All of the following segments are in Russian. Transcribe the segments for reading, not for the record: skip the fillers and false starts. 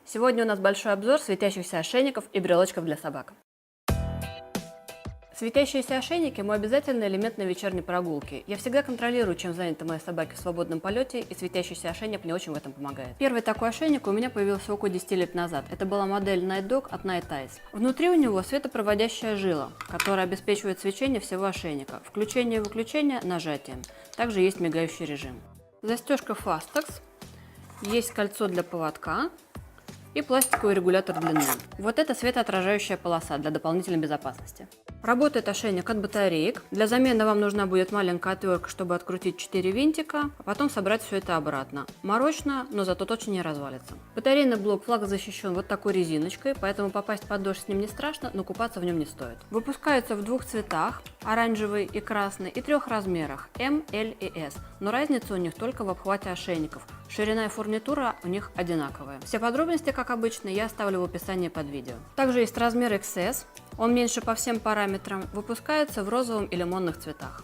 Сегодня у нас большой обзор светящихся ошейников и брелочков для собак. Светящиеся ошейники – мой обязательный элемент на вечерней прогулке. Я всегда контролирую, чем заняты мои собаки в свободном полете, и светящийся ошейник мне очень в этом помогает. Первый такой ошейник у меня появился около 10 лет назад. Это была модель Night Dog от Night Eyes. Внутри у него светопроводящая жила, которая обеспечивает свечение всего ошейника, включение и выключение нажатием. Также есть мигающий режим. Застежка Fastex, есть кольцо для поводка и пластиковый регулятор длины. Вот это светоотражающая полоса для дополнительной безопасности. Работает ошейник от батареек. Для замены вам нужна будет маленькая отвертка, чтобы открутить 4 винтика, а потом собрать все это обратно. Морочно, но зато точно не развалится. Батарейный блок флаг защищен вот такой резиночкой, поэтому попасть под дождь с ним не страшно, но купаться в нем не стоит. Выпускается в двух цветах, оранжевый и красный, и 3 размерах М, Л и С. Но разница у них только в обхвате ошейников. Ширина и фурнитура у них одинаковые. Все подробности, как обычно, я оставлю в описании под видео. Также есть размер XS. Он меньше по всем параметрам, выпускается в розовом и лимонных цветах.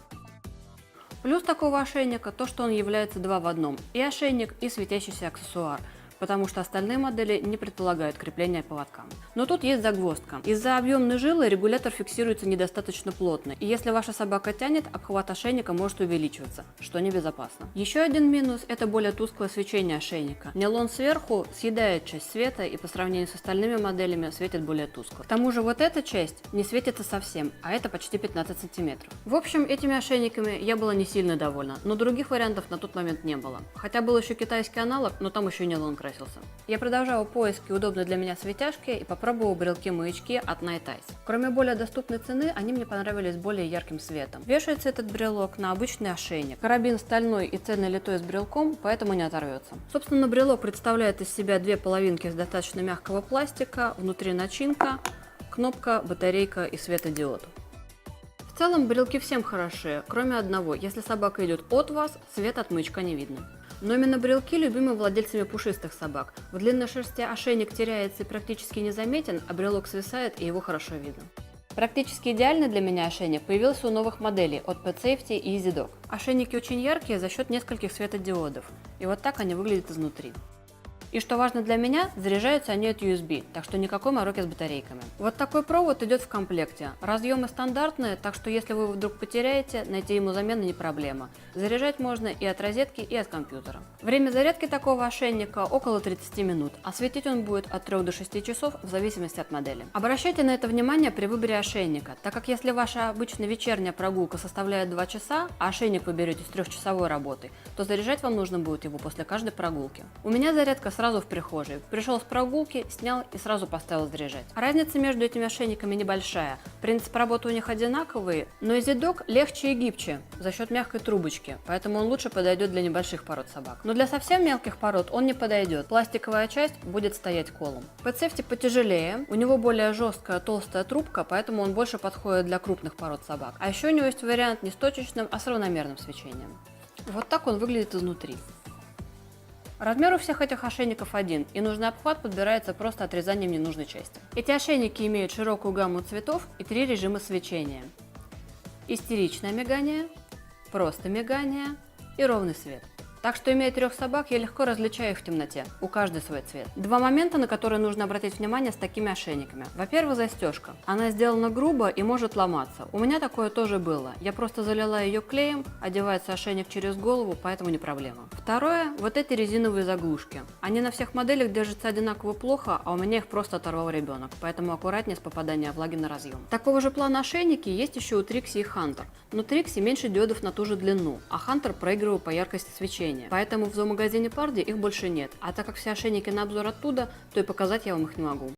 Плюс такого ошейника то, что он является 2 в 1. И ошейник, и светящийся аксессуар, потому что остальные модели не предполагают крепления поводка. Но тут есть загвоздка. Из-за объемной жилы регулятор фиксируется недостаточно плотно, и если ваша собака тянет, обхват ошейника может увеличиваться, что небезопасно. Еще один минус – это более тусклое свечение ошейника. Нейлон сверху съедает часть света и по сравнению с остальными моделями светит более тускло. К тому же вот эта часть не светится совсем, а это почти 15 сантиметров. В общем, этими ошейниками я была не сильно довольна, но других вариантов на тот момент не было. Хотя был еще китайский аналог, но там еще нейлон красился. Я продолжала поиски удобной для меня светяшки и попробовала брелки-маячки от Night Eyes. Кроме более доступной цены, они мне понравились более ярким светом. Вешается этот брелок на обычный ошейник. Карабин стальной и цельно литой с брелком, поэтому не оторвется. Собственно, брелок представляет из себя 2 половинки из достаточно мягкого пластика, внутри начинка, кнопка, батарейка и светодиод. В целом брелки всем хороши, кроме одного. Если собака идет от вас, свет от маячка не видно. Но именно брелки любимы владельцами пушистых собак. В длинной шерсти ошейник теряется и практически незаметен, а брелок свисает и его хорошо видно. Практически идеальный для меня ошейник появился у новых моделей от Pet Safety и Easy Dog. Ошейники очень яркие за счет нескольких светодиодов, и вот так они выглядят изнутри. И что важно для меня, заряжаются они от USB, так что никакой мороки с батарейками. Вот такой провод идет в комплекте. Разъемы стандартные, так что если вы вдруг потеряете, найти ему замену не проблема. Заряжать можно и от розетки, и от компьютера. Время зарядки такого ошейника около 30 минут, а светить он будет от 3 до 6 часов в зависимости от модели. Обращайте на это внимание при выборе ошейника, так как если ваша обычная вечерняя прогулка составляет 2 часа, а ошейник вы берете с 3-часовой работы, то заряжать вам нужно будет его после каждой прогулки. У меня зарядка сразу в прихожей. Пришел с прогулки, снял и сразу поставил заряжать. Разница между этими ошейниками небольшая. Принцип работы у них одинаковый, но Easy Dog легче и гибче за счет мягкой трубочки, поэтому он лучше подойдет для небольших пород собак. Но для совсем мелких пород он не подойдет. Пластиковая часть будет стоять колом. Pet Safety потяжелее, у него более жесткая толстая трубка, поэтому он больше подходит для крупных пород собак. А еще у него есть вариант не с точечным, а с равномерным свечением. Вот так он выглядит изнутри. Размер у всех этих ошейников один, и нужный обхват подбирается просто отрезанием ненужной части. Эти ошейники имеют широкую гамму цветов и 3 режима свечения. Истеричное мигание, просто мигание и ровный свет. Так что, имея 3 собак, я легко различаю их в темноте, у каждой свой цвет. 2 момента, на которые нужно обратить внимание с такими ошейниками. Во-первых, застежка. Она сделана грубо и может ломаться. У меня такое тоже было. Я просто залила ее клеем, одевается ошейник через голову, поэтому не проблема. Второе, вот эти резиновые заглушки. Они на всех моделях держатся одинаково плохо, а у меня их просто оторвал ребенок, поэтому аккуратнее с попаданием влаги на разъем. Такого же плана ошейники есть еще у Trixie и Hunter. Но Trixie меньше диодов на ту же длину, а Hunter проигрывал по яркости свечения. Поэтому в зоомагазине Pardi их больше нет, а так как все ошейники на обзор оттуда, то и показать я вам их не могу.